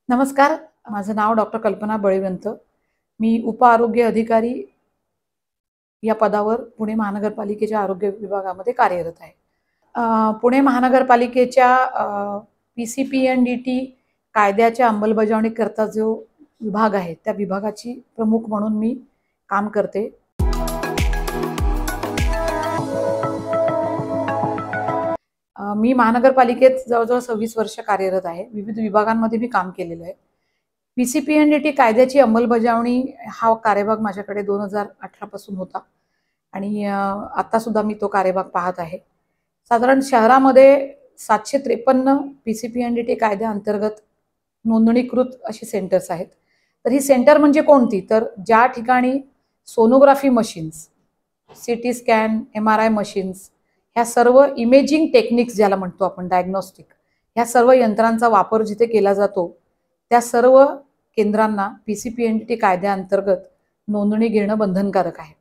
नमस्कार. माझं नाव डॉक्टर कल्पना बळीवंत. मी उपआरोग्य अधिकारी या पदावर पुणे महानगरपालिकेच्या आरोग्य विभागामध्ये कार्यरत आहे. पुणे महानगरपालिकेच्या PCPNDT कायद्याच्या अंमलबजावणीकरता जो विभाग आहे, त्या विभागाची प्रमुख म्हणून मी काम करते. मी महानगरपालिकेत जवळजवळ 26 वर्ष कार्यरत आहे. विविध विभागांमध्ये मी काम केलेलं आहे. PCPNDT कायद्याची अंमलबजावणी हा कार्यभाग माझ्याकडे 2018 पासून होता आणि आता सुद्धा मी तो कार्यभाग पाहत आहे. साधारण शहरामध्ये 753 PCPNDT कायद्याअंतर्गत नोंदणीकृत अशी सेंटर्स आहेत. तर ही सेंटर म्हणजे कोणती? तर ज्या ठिकाणी sonography machines, CT scan, MRI machines, ह्या सर्व इमेजिंग टेक्निक्स ज्याला म्हणतो आपण डायग्नोस्टिक, ह्या सर्व यंत्रांचा वापर जिथे केला जातो त्या सर्व केंद्रांना PCPNDT कायद्याअंतर्गत नोंदणी घेणं बंधनकारक आहे.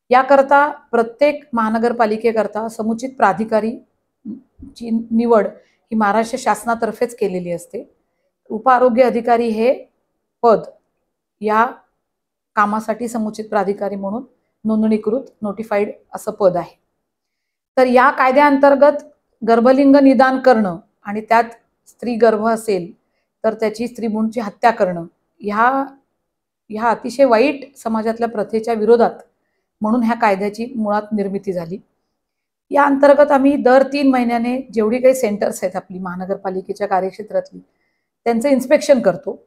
याकरता प्रत्येक महानगरपालिकेकरता समुचित प्राधिकारीची निवड ही महाराष्ट्र शासनातर्फेच केलेली असते. उपआरोग्य अधिकारी हे पद या कामासाठी समुचित प्राधिकारी म्हणून नोंदणीकृत नोटिफाईड असं पद आहे. तर या कायद्याअंतर्गत गर्भलिंग निदान करणं आणि त्यात स्त्री गर्भ असेल तर त्याची स्त्रीभ्रूणची हत्या करणं ह्या अतिशय वाईट समाजातल्या प्रथेच्या विरोधात म्हणून ह्या कायद्याची मुळात निर्मिती झाली. या अंतर्गत आम्ही दर 3 महिन्याने जेवढी काही सेंटर्स आहेत आपली महानगरपालिकेच्या कार्यक्षेत्रातली त्यांचं इन्स्पेक्शन करतो.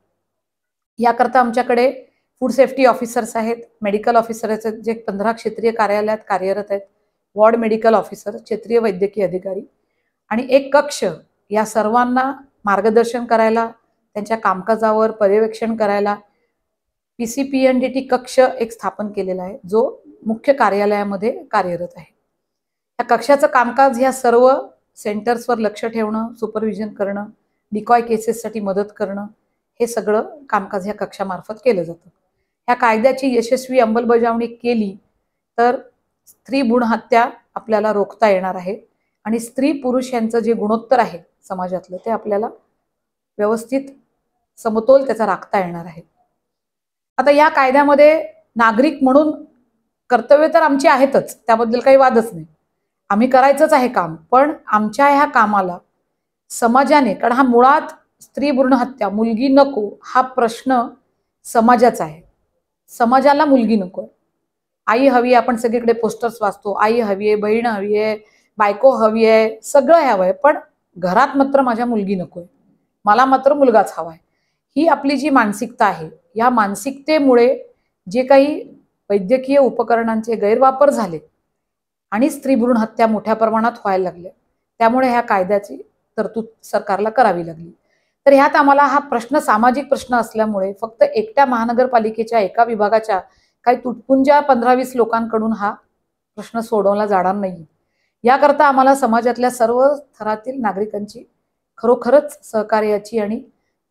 याकरता आमच्याकडे फूड सेफ्टी ऑफिसर्स आहेत, मेडिकल ऑफिसर्स आहेत जे 15 क्षेत्रीय कार्यालयात कार्यरत आहेत, वॉर्ड मेडिकल ऑफिसर, क्षेत्रीय वैद्यकीय अधिकारी आणि एक कक्ष या सर्वांना मार्गदर्शन करायला, त्यांच्या कामकाजावर पर्यवेक्षण करायला PCPNDT कक्ष एक स्थापन केलेला आहे जो मुख्य कार्यालयामध्ये कार्यरत आहे. या कक्षाचं कामकाज ह्या सर्व सेंटर्सवर लक्ष ठेवणं, सुपरविजन करणं, डिकॉय केसेससाठी मदत करणं हे सगळं कामकाज ह्या कक्षामार्फत केलं जातं. ह्या कायद्याची यशस्वी अंमलबजावणी केली तर स्त्री भ्रूण हत्या आपल्याला रोखता येणार आहे आणि स्त्री पुरुष यांचं जे गुणोत्तर आहे समाजातलं ते आपल्याला व्यवस्थित समतोल त्याचा राखता येणार आहे. आता या कायद्यामध्ये नागरिक म्हणून कर्तव्य तर आमची आहेतच, त्याबद्दल काही वादच नाही, आम्ही करायचंच आहे काम. पण आमच्या ह्या कामाला समाजाने, कारण हा मुळात स्त्री भ्रूण हत्या, मुलगी नको हा प्रश्न समाजाचा आहे. समाजाला मुलगी नको, आई हवी आहे. आपण सगळीकडे पोस्टर्स वाचतो, आई हवी आहे, बहीण हवी आहे, बायको हवी आहे, सगळं हवं आहे, पण घरात मात्र माझ्या मुलगी नकोय, मला मात्र मुलगाच हवा आहे. ही आपली जी मानसिकता आहे, या मानसिकतेमुळे जे काही वैद्यकीय उपकरणांचे गैरवापर झाले आणि स्त्री भ्रूण हत्या मोठ्या प्रमाणात व्हायला लागल्या, त्यामुळे ह्या कायद्याची तरतूद सरकारला करावी लागली. तर ह्यात आम्हाला हा प्रश्न सामाजिक प्रश्न असल्यामुळे फक्त एकट्या महानगरपालिकेच्या एका विभागाच्या काही तुटपुंज्या 15-20 लोकांकडून हा प्रश्न सोडवला जाणार नाही. याकरता आम्हाला समाजातल्या सर्व थरातील नागरिकांची खरोखरच सहकार्याची आणि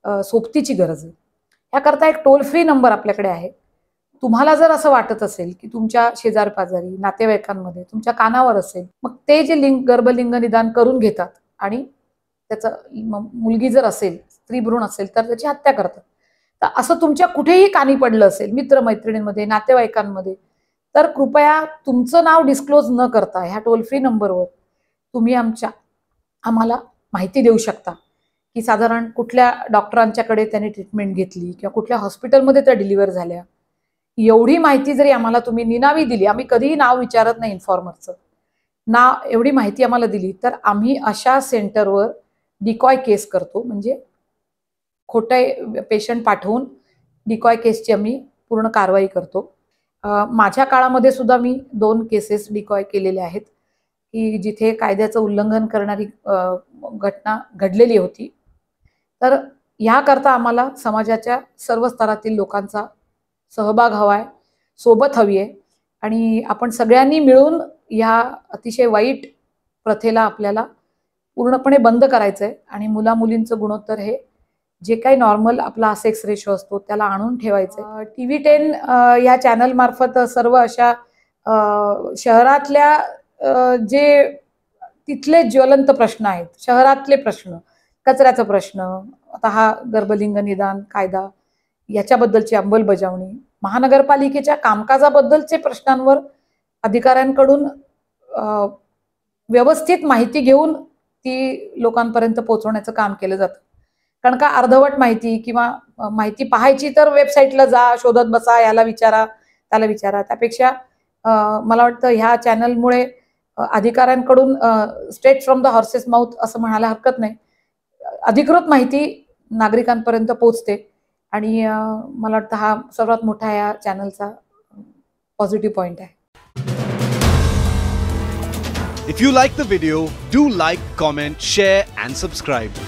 सोबतीची गरज आहे. याकरता एक टोल फ्री नंबर आपल्याकडे आहे. तुम्हाला जर असं वाटत असेल की तुमच्या शेजार पाजारी नातेवाईकांमध्ये तुमच्या कानावर असेल, मग ते जे गर्भलिंग निदान करून घेतात आणि त्याचं मुलगी जर असेल, स्त्री भ्रूण असेल तर त्याची हत्या करतात, तर असं तुमच्या कुठेही कानी पडलं असेल, मित्रमैत्रिणींमध्ये, नातेवाईकांमध्ये, तर कृपया तुमचं नाव डिस्क्लोज न करता ह्या टोल फ्री नंबरवर तुम्ही आम्हाला माहिती देऊ शकता की साधारण कुठल्या डॉक्टरांच्याकडे त्यांनी ट्रीटमेंट घेतली किंवा कुठल्या हॉस्पिटलमध्ये त्या डिलिव्हर झाल्या. एवढी माहिती जरी आम्हाला तुम्ही निनावी दिली, आम्ही कधीही नाव विचारत नाही इन्फॉर्मरचं नाव, एवढी माहिती आम्हाला दिली तर आम्ही अशा सेंटरवर डिकॉय केस करतो. म्हणजे खोटे पेशंट पाठवून डिकॉय केसची आम्ही पूर्ण कारवाई करतो. माझ्या काळामध्ये सुद्धा मी 2 केसेस डिकॉय केलेले आहेत की जिथे कायद्याचं उल्लंघन करणारी घटना घडलेली होती. तर ह्याकरता आम्हाला समाजाच्या सर्व स्तरातील लोकांचा सहभाग हवाय, सोबत हवी आहे आणि आपण सगळ्यांनी मिळून ह्या अतिशय वाईट प्रथेला आपल्याला पूर्णपणे बंद करायचं आहे आणि मुला-मुलींचं गुणोत्तर हे जे काही नॉर्मल आपला सेक्स रेशो असतो त्याला आणून ठेवायचं. TV10 या चॅनल मार्फत सर्व अशा शहरातल्या जे तिथले ज्वलंत प्रश्न आहेत, शहरातले प्रश्न कचऱ्याचा प्रश्न, आता हा गर्भलिंग निदान कायदा याच्याबद्दलची अंमलबजावणी, महानगरपालिकेच्या कामकाजाबद्दलचे प्रश्नांवर अधिकाऱ्यांकडून व्यवस्थित माहिती घेऊन ती लोकांपर्यंत पोहोचवण्याचं काम केलं जातं. कारण का अर्धवट माहिती किंवा माहिती पाहायची तर वेबसाईटला जा, शोधत बसा, याला विचारा त्याला विचारा, त्यापेक्षा मला वाटतं ह्या चॅनलमुळे अधिकाऱ्यांकडून straight from the horses mouth असं म्हणायला हरकत नाही, अधिकृत माहिती नागरिकांपर्यंत पोहोचते आणि मला वाटतं हा सर्वात मोठा या चॅनलचा पॉझिटिव्ह पॉइंट आहे. If you like the video, do like, comment, share and subscribe.